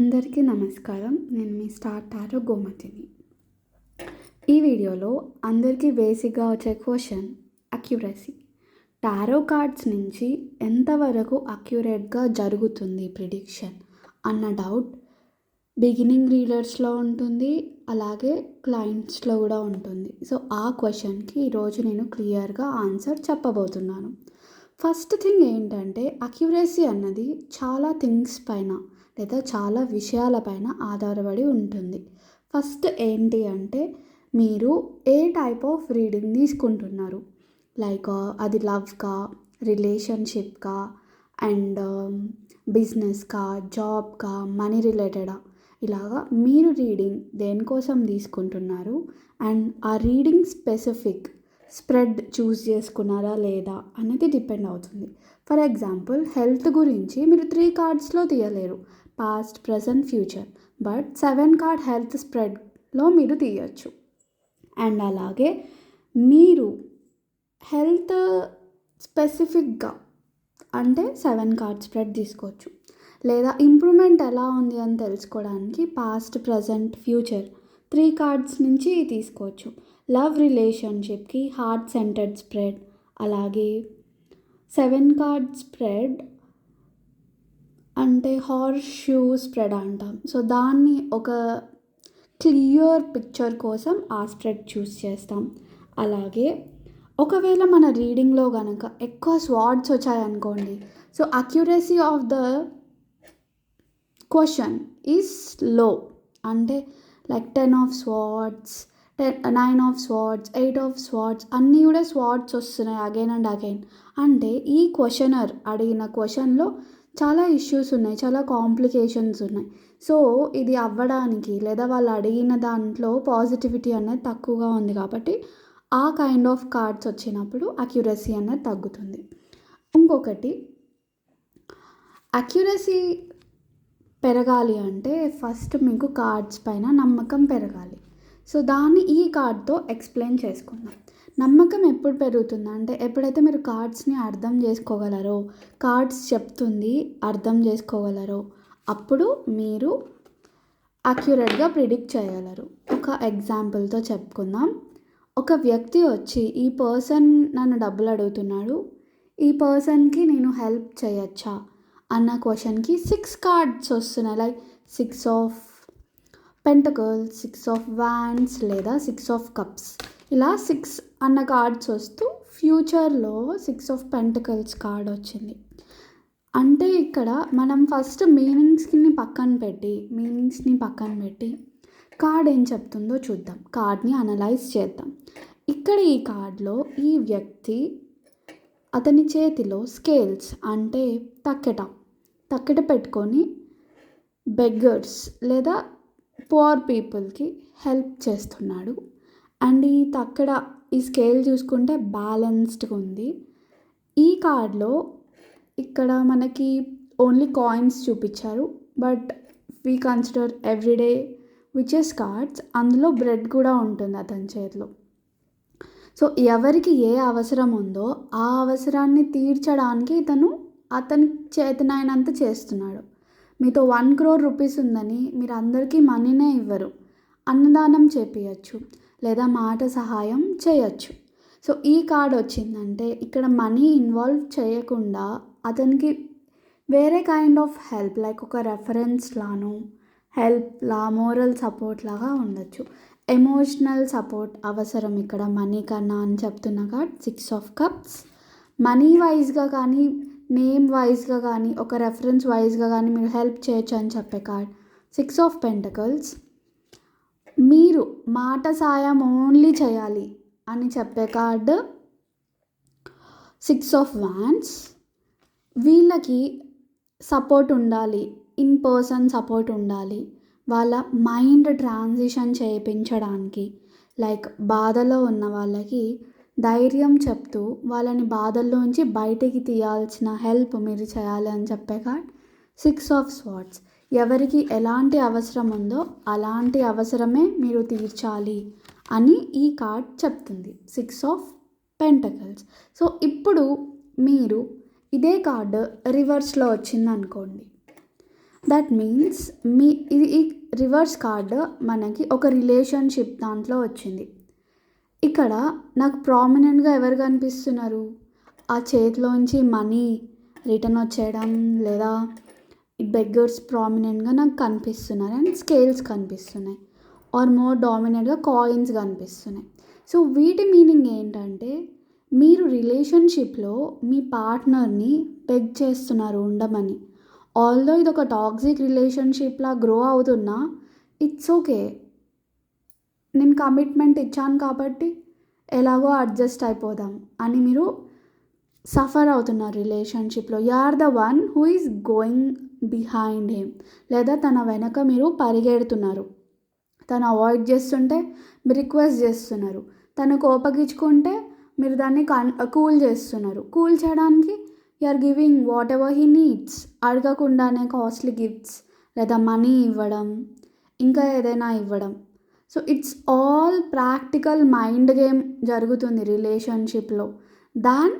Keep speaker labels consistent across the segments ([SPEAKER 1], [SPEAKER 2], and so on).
[SPEAKER 1] అందరికీ నమస్కారం. నేను మీ స్టార్ టారో గోమతిని. ఈ వీడియోలో అందరికీ బేసిక్గా వచ్చే క్వశ్చన్ అక్యురసీ. టారో కార్డ్స్ నుంచి ఎంతవరకు అక్యురేట్గా జరుగుతుంది ప్రిడిక్షన్ అన్న డౌట్ బిగినింగ్ రీడర్స్లో ఉంటుంది, అలాగే క్లయింట్స్లో కూడా ఉంటుంది. సో ఆ క్వశ్చన్కి ఈరోజు నేను క్లియర్గా ఆన్సర్ చెప్పబోతున్నాను. ఫస్ట్ థింగ్ ఏంటంటే, అక్యురసీ అన్నది చాలా థింగ్స్ పైన లేదా చాలా విషయాలపైన ఆధారపడి ఉంటుంది. ఫస్ట్ ఏంటి అంటే, మీరు ఏ టైప్ ఆఫ్ రీడింగ్ తీసుకుంటున్నారు, లైక్ అది లవ్కా, రిలేషన్షిప్కా, అండ్ బిజినెస్కా, జాబ్కా, మనీ రిలేటెడా, ఇలాగా మీరు రీడింగ్ దేనికోసం తీసుకుంటున్నారు అండ్ ఆ రీడింగ్ స్పెసిఫిక్ స్ప్రెడ్ చూస్ చేసుకున్నారా లేదా అనేది డిపెండ్ అవుతుంది. ఫర్ ఎగ్జాంపుల్, హెల్త్ గురించి మీరు 3 కార్డ్స్లో తీయలేరు, past, present, future. But 7 card health స్ప్రెడ్లో మీరు తీయచ్చు. అండ్ అలాగే మీరు హెల్త్ స్పెసిఫిక్గా అంటే 7 కార్డ్ స్ప్రెడ్ తీసుకోవచ్చు. లేదా ఇంప్రూవ్మెంట్ ఎలా ఉంది అని తెలుసుకోవడానికి పాస్ట్, ప్రజెంట్, ఫ్యూచర్ 3 కార్డ్స్ నుంచి తీసుకోవచ్చు. లవ్ రిలేషన్షిప్కి హార్ట్ సెంటర్డ్ స్ప్రెడ్, అలాగే 7 కార్డ్ స్ప్రెడ్ అంటే హార్స్ షూ స్ప్రెడ్ అంటాం. సో దాన్ని ఒక క్లియర్ పిక్చర్ కోసం ఆ స్ప్రెడ్ చూస్ చేస్తాం. అలాగే ఒకవేళ మన రీడింగ్లో కనుక ఎక్కువ స్వార్డ్స్ వచ్చాయనుకోండి, so accuracy of the question is low. అంటే like 10 of swords, 9 of swords, 8 of swords, అన్నీ కూడా స్వార్డ్స్ వస్తున్నాయి అగైన్ అండ్ అగైన్. అంటే ఈ క్వశ్చనర్ అడిగిన క్వశ్చన్లో చాలా ఇష్యూస్ ఉన్నాయి, చాలా కాంప్లికేషన్స్ ఉన్నాయి. సో ఇది అవ్వడానికి లేదా వాళ్ళు అడిగిన దాంట్లో పాజిటివిటీ అనేది తక్కువగా ఉంది కాబట్టి ఆ కైండ్ ఆఫ్ కార్డ్స్ వచ్చినప్పుడు అక్యురసీ అనేది తగ్గుతుంది. ఇంకొకటి, అక్యురసీ పెరగాలి అంటే ఫస్ట్ మీకు కార్డ్స్ పైన నమ్మకం పెరగాలి. సో దాన్ని ఈ కార్డ్తో ఎక్స్ప్లెయిన్ చేసుకుందాం. నమ్మకం ఎప్పుడు పెరుగుతుందంటే, ఎప్పుడైతే మీరు కార్డ్స్ని అర్థం చేసుకోగలరో, కార్డ్స్ చెప్తుంది అర్థం చేసుకోగలరో, అప్పుడు మీరు అక్యురేట్గా ప్రిడిక్ట్ చేయగలరు. ఒక ఎగ్జాంపుల్తో చెప్పుకుందాం. ఒక వ్యక్తి వచ్చి, ఈ పర్సన్ నన్ను డబ్బులు అడుగుతున్నాడు, ఈ పర్సన్కి నేను హెల్ప్ చేయొచ్చా అన్న క్వశ్చన్కి 6 కార్డ్స్ వస్తున్నాయి. Like 6 of pentacles, 6 of wands లేదా 6 ఆఫ్ కప్స్. ఇలా 6 అన్న కార్డ్స్ వస్తూ ఫ్యూచర్లో 6 ఆఫ్ పెంటకల్స్ కార్డ్ వచ్చింది. అంటే ఇక్కడ మనం ఫస్ట్ మీనింగ్స్ని పక్కన పెట్టి కార్డ్ ఏం చెప్తుందో చూద్దాం, కార్డ్ని అనలైజ్ చేద్దాం. ఇక్కడ ఈ కార్డ్లో ఈ వ్యక్తి, అతని చేతిలో స్కేల్స్ అంటే తక్కెట పెట్టుకొని బెగ్గర్స్ లేదా పువర్ పీపుల్కి హెల్ప్ చేస్తున్నాడు. అండ్ ఈ స్కేల్ చూసుకుంటే బ్యాలెన్స్డ్గా ఉంది. ఈ కార్డ్లో ఇక్కడ మనకి ఓన్లీ కాయిన్స్ చూపించారు, but we consider everyday witches cards. అందులో బ్రెడ్ కూడా ఉంటుంది అతని చేతిలో. సో ఎవరికి ఏ అవసరం ఉందో ఆ అవసరాన్ని తీర్చడానికి అతని చేతనైనంత చేస్తున్నాడు. మీతో 1 crore రూపీస్ ఉందని మీరు అందరికీ మనీనే ఇవ్వరు, అన్నదానం చేపించచ్చు లేదా మాట సహాయం చేయొచ్చు. సో ఈ కార్డ్ వచ్చిందంటే ఇక్కడ మనీ ఇన్వాల్వ్ చేయకుండా అతనికి వేరే కైండ్ ఆఫ్ హెల్ప్, లైక్ ఒక రెఫరెన్స్ లాను, మోరల్ సపోర్ట్ లాగా ఉండొచ్చు. ఎమోషనల్ సపోర్ట్ అవసరం ఇక్కడ మనీ కన్నా అని చెప్తున్న కార్డ్ 6 ఆఫ్ కప్స్. మనీ వైజ్గా కానీ, నేమ్ వైజ్గా కానీ, ఒక రెఫరెన్స్ వైజ్గా కానీ మీరు హెల్ప్ చేయొచ్చు అని చెప్పే కార్డ్ 6 ఆఫ్ పెంటకల్స్. మీరు మాట సాయం ఓన్లీ చేయాలి అని చెప్పే కార్డ్ 6 ఆఫ్ వ్యాండ్స్. వీళ్ళకి సపోర్ట్ ఉండాలి, ఇన్ పర్సన్ సపోర్ట్ ఉండాలి, వాళ్ళ మైండ్ ట్రాన్సిషన్ చేయించడానికి, లైక్ బాధలో ఉన్న వాళ్ళకి ధైర్యం చెప్తూ వాళ్ళని బాధల్లోంచి బయటికి తీయాల్సిన హెల్ప్ మీరు చేయాలి అని చెప్పే కార్డ్ 6 ఆఫ్ స్వార్డ్స్. ఎవరికి ఎలాంటి అవసరం ఉందో అలాంటి అవసరమే మీరు తీర్చాలి అని ఈ కార్డ్ చెప్తుంది, 6 ఆఫ్ పెంటకల్స్. సో ఇప్పుడు మీరు ఇదే కార్డు రివర్స్లో వచ్చింది అనుకోండి. దట్ మీన్స్ ఈ రివర్స్ కార్డ్ మనకి ఒక రిలేషన్షిప్ దాంట్లో వచ్చింది. ఇక్కడ నాకు ప్రామినెంట్గా ఎవరు కనిపిస్తున్నారు? ఆ చేతిలోంచి మనీ రిటర్న్ వచ్చేయడం, లేదా బెగ్గర్స్ ప్రామినెంట్గా నాకు కనిపిస్తున్నారు అండ్ స్కేల్స్ కనిపిస్తున్నాయి, ఆర్ మోర్ డామినెంట్గా కాయిన్స్ కనిపిస్తున్నాయి. సో వీటి మీనింగ్ ఏంటంటే, మీరు రిలేషన్షిప్లో మీ పార్ట్నర్ని బెగ్ చేస్తున్నారు ఉండమని. ఆల్దో ఇది ఒక టాక్సిక్ రిలేషన్షిప్లా గ్రో అవుతున్నా, ఇట్స్ ఓకే, నేను కమిట్మెంట్ ఇచ్చాను కాబట్టి ఎలాగో అడ్జస్ట్ అయిపోదాం అని మీరు సఫర్ అవుతున్నారు రిలేషన్షిప్లో. You are the one who is going behind him, లేదా తన వెనక మీరు పరిగెడుతున్నారు. తను అవాయిడ్ చేస్తుంటే మీరు రిక్వెస్ట్ చేస్తున్నారు. తను కోపగించుకుంటే మీరు దాన్ని కూల్ చేస్తున్నారు. కూల్ చేయడానికి you are giving whatever he needs. అడగకుండానే కాస్ట్లీ గిఫ్ట్స్ లేదా మనీ ఇవ్వడం, ఇంకా ఏదైనా ఇవ్వడం. So it's all practical mind game జరుగుతుంది రిలేషన్షిప్లో. Than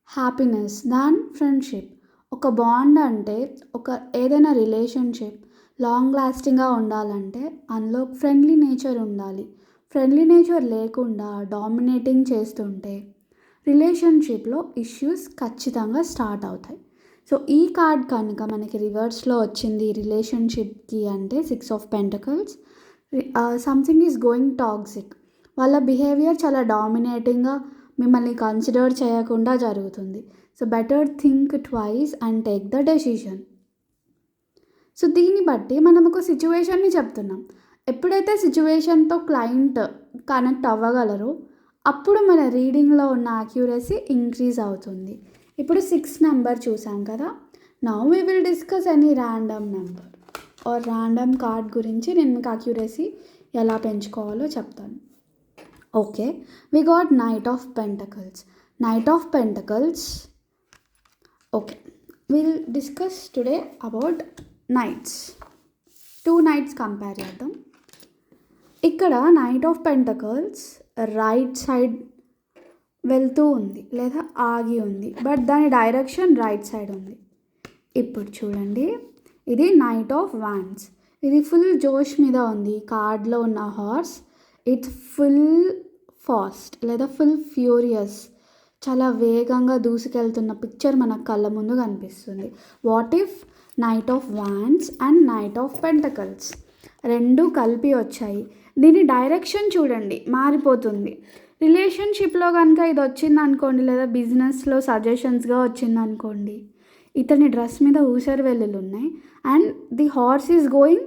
[SPEAKER 1] happiness, than friendship. ఒక బాండ్ అంటే, ఒక ఏదైనా రిలేషన్షిప్ లాంగ్ లాస్టింగ్గా ఉండాలంటే అందులో ఫ్రెండ్లీ నేచర్ ఉండాలి. ఫ్రెండ్లీ నేచర్ లేకుండా డామినేటింగ్ చేస్తుంటే రిలేషన్షిప్లో ఇష్యూస్ ఖచ్చితంగా స్టార్ట్ అవుతాయి. సో ఈ కార్డ్ కనుక మనకి రివర్స్లో వచ్చింది రిలేషన్షిప్కి అంటే 6 of pentacles, something is going toxic. వాళ్ళ బిహేవియర్ చాలా డామినేటింగ్గా మిమ్మల్ని కన్సిడర్ చేయకుండా జరుగుతుంది. So better think twice and take the decision. So దీన్ని బట్టి మనం ఒక సిచ్యువేషన్ని చెప్తున్నాం. ఎప్పుడైతే సిచ్యువేషన్తో క్లయింట్ కనెక్ట్ అవ్వగలరో అప్పుడు మన రీడింగ్లో ఉన్న యాక్యురసీ ఇంక్రీజ్ అవుతుంది. ఇప్పుడు 6 నెంబర్ చూసాం కదా. Now we will discuss any random number or random card గురించి నేను మీకు యాక్యురసీ ఎలా పెంచుకోవాలో చెప్తాను. Okay, we got knight of pentacles. Knight of pentacles. Okay, will discuss today about knights. 2 knights compare చేద్దాం. ఇక్కడ knight of pentacles right side వెళ్తూ ఉంది లేదా ఆగి ఉంది, బట్ దాని డైరెక్షన్ రైట్ సైడ్ ఉంది. ఇప్పుడు చూడండి, ఇది నైట్ ఆఫ్ వాన్స్. ఇది ఫుల్ జోష్ మీద ఉంది. కార్డ్లో ఉన్న హార్స్ ఇట్స్ ఫుల్ ఫాస్ట్ లేదా ఫుల్ ఫ్యూరియస్, చాలా వేగంగా దూసుకెళ్తున్న పిక్చర్ మన కళ్ళ ముందు కనిపిస్తుంది. What if knight of wands and night of pentacles రెండు కలిపి వచ్చాయి? దీని డైరెక్షన్ చూడండి, మారిపోతుంది. రిలేషన్షిప్లో కనుక ఇది వచ్చింది అనుకోండి, లేదా బిజినెస్లో సజెషన్స్గా వచ్చింది అనుకోండి, ఇతని డ్రెస్ మీద ఊసరి వెల్లులు ఉన్నాయి and the horse is going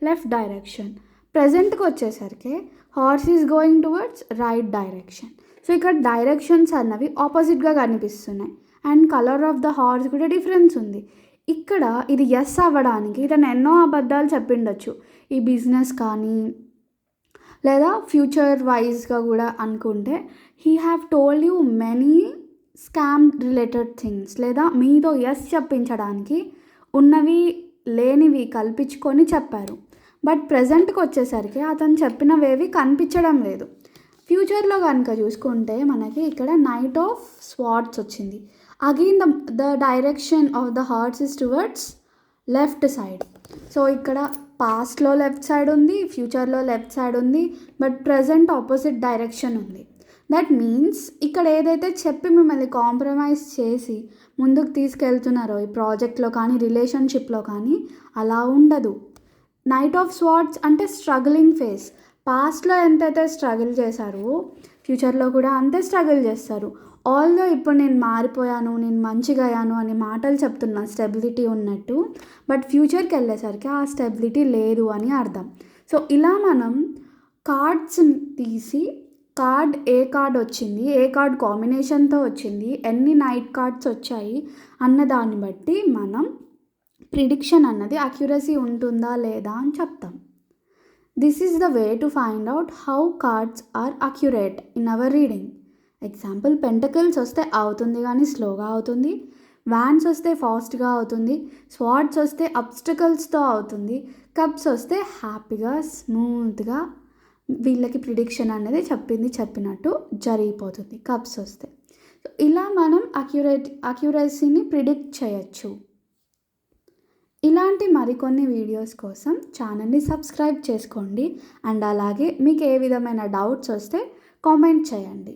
[SPEAKER 1] left direction. ప్రజెంట్కి వచ్చేసరికి horse is going towards right direction. So ఇక్కడ డైరెక్షన్స్ అన్నవి ఆపోజిట్గా కనిపిస్తున్నాయి and colour of the horse కూడా డిఫరెన్స్ ఉంది. ఇక్కడ ఇది ఎస్ అవ్వడానికి ఇతను ఎన్నో అబద్ధాలు చెప్పిండొచ్చు, ఈ బిజినెస్ కానీ లేదా ఫ్యూచర్ వైజ్గా కూడా అనుకుంటే he have told you many scam related things, లేదా మీతో ఎస్ చెప్పించడానికి ఉన్నవి లేనివి కల్పించుకొని చెప్పారు. బట్ ప్రజెంట్కి వచ్చేసరికి అతను చెప్పినవేవి కనిపించడం లేదు. ఫ్యూచర్లో కనుక చూసుకుంటే మనకి ఇక్కడ నైట్ ఆఫ్ స్వార్డ్స్ వచ్చింది. Again the direction of the hearts is towards left side. So ఇక్కడ పాస్ట్లో లెఫ్ట్ సైడ్ ఉంది, ఫ్యూచర్లో లెఫ్ట్ సైడ్ ఉంది, బట్ ప్రజెంట్ ఆపోజిట్ డైరెక్షన్ ఉంది. దట్ మీన్స్ ఇక్కడ ఏదైతే చెప్పి మిమ్మల్ని కాంప్రమైజ్ చేసి ముందుకు తీసుకెళ్తున్నారో ఈ ప్రాజెక్ట్లో కానీ రిలేషన్షిప్లో కానీ, అలా ఉండదు. నైట్ ఆఫ్ స్వార్డ్స్ అంటే స్ట్రగులింగ్ ఫేస్. పాస్ట్లో ఎంతైతే స్ట్రగుల్ చేశారో ఫ్యూచర్లో కూడా అంతే స్ట్రగుల్ చేస్తారు. ఆల్దో ఇప్పుడు నేను మారిపోయాను, నేను మంచిగా అయ్యాను అని మాటలు చెప్తున్నా స్టెబిలిటీ ఉన్నట్టు, బట్ ఫ్యూచర్కి వెళ్ళేసరికి ఆ స్టెబిలిటీ లేదు అని అర్థం. సో ఇలా మనం కార్డ్స్ని తీసి కార్డ్ ఏ కార్డ్ వచ్చింది, ఏ కార్డ్ కాంబినేషన్తో వచ్చింది, ఎన్ని నైట్ కార్డ్స్ వచ్చాయి అన్న దాన్ని బట్టి మనం ప్రిడిక్షన్ అన్నది అక్యురసీ ఉంటుందా లేదా అని చెప్తాం. This is the way to find out how cards are accurate in our reading. Example, pentacles వస్తే అవుతుంది కానీ స్లోగా అవుతుంది, వ్యాన్స్ వస్తే ఫాస్ట్గా అవుతుంది, స్వార్డ్స్ వస్తే అబ్స్టకల్స్తో అవుతుంది, కప్స్ వస్తే హ్యాపీగా స్మూత్గా వీళ్ళకి ప్రిడిక్షన్ అనేది చెప్పినట్టు జరిగిపోతుంది కప్స్ వస్తే. సో ఇలా మనం అక్యురసీని ప్రిడిక్ట్ చేయొచ్చు. ఇలాంటి మరికొన్ని వీడియోస్ కోసం ఛానల్ని సబ్స్క్రైబ్ చేసుకోండి. అండ్ అలాగే మీకు ఏ విధమైన డౌట్స్ వస్తే కామెంట్ చేయండి.